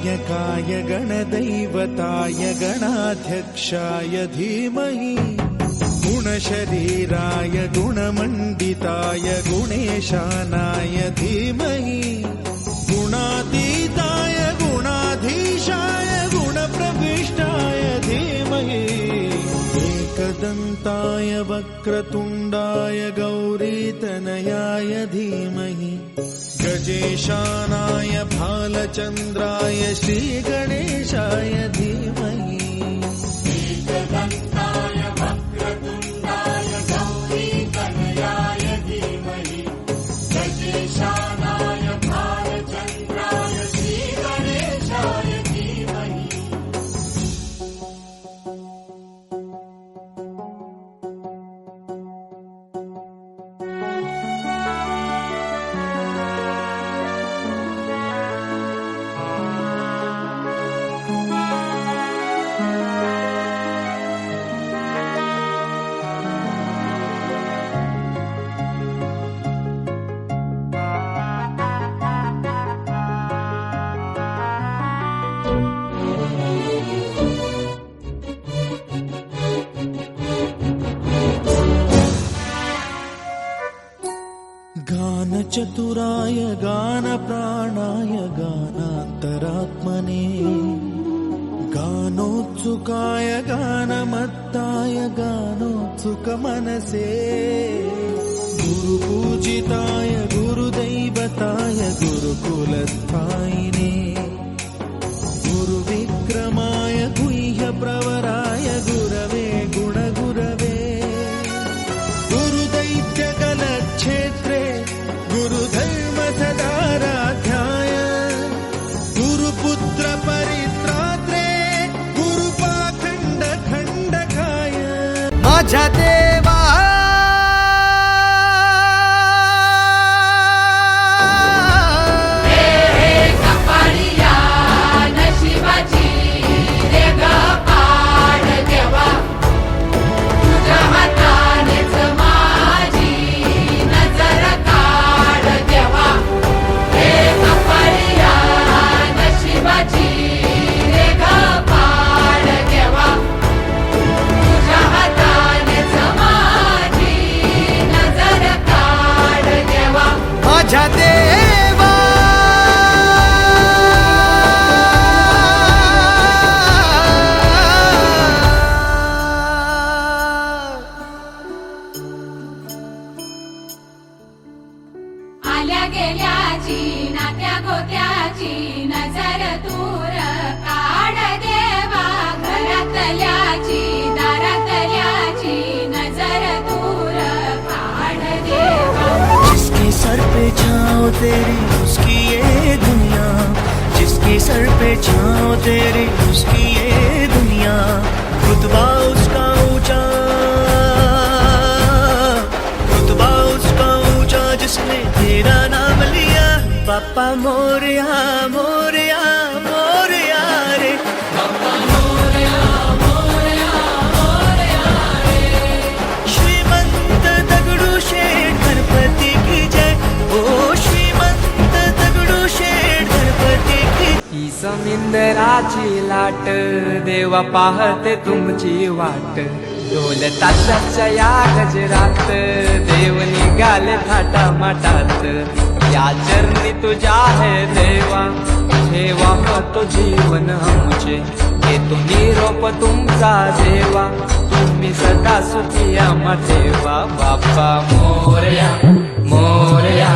गणनायकाय गणदैवताय गणाध्यक्षाय धीमहि गुणशरीराय गुणमण्डिताय गुणेशानाय धीमहि गुणातीताय गुणाधीशाय गुणप्रविष्टाय धीमहि एकदन्ताय वक्रतुण्डाय गौरीतनयाय धीमहि गजेशानाय भालचन्द्राय श्रीगणेशाय धीमहि एकदन्ताय वक्रतुण्डाय गौरीतनयाय धीमहि गजेशानाय भालचन्द्राय श्रीगणेशाय धीमहि गानचतुराय गानप्राणाय गानान्तरात्मने गानोत्सुकाय गानमत्ताय गानोत्सुकमनसे गुरुपूजिताय गुरुदैवताय गुरुकुलस्थायिने गुरुविक्रमाय गुह्यप्रवराय गुरवे गुणगुरवे गुरुदैत्यकलक्षेत्रे गुरुधर्मसदाराध्याय गुरुपुत्र परित्रात्रे गुरुपाखण्ड खण्डकाय माझ्या देवा माझ्या देवा आल्या गेल्याची नात्या गोत्याची नजर दूर काढ देवा घरातल्याची दारातल्याची नजर दूर काढ देवा जिसके सर पे छाँव तेरी उसकी ये दुनिया जिसके सर पे छाँव तेरी उसकी ये दुनिया रुतबा उसका ऊंचा रुतबा उसका ऊंचा जिसने तेरा नाम लिया पापा मोरया मोरया मोरया रे पापा मोरया मोरया मोरया रे श्रीमंत दगडूशेठ गणपती की जय ओ श्रीमंत दगडूशेठ गणपती की ही समिंदराची लाट देवा पाहते तुमची वाट ढोल ताशाच्या या गजरात देव निघाले थाटा माटात या चरणी तुझ्या है देवा ठेवा तो जीवन आमचे घेतो निरोप तुमचा देवा तुम्ही सदा सुखी आम्हा ठेवा बाप्पा मोरया मोरया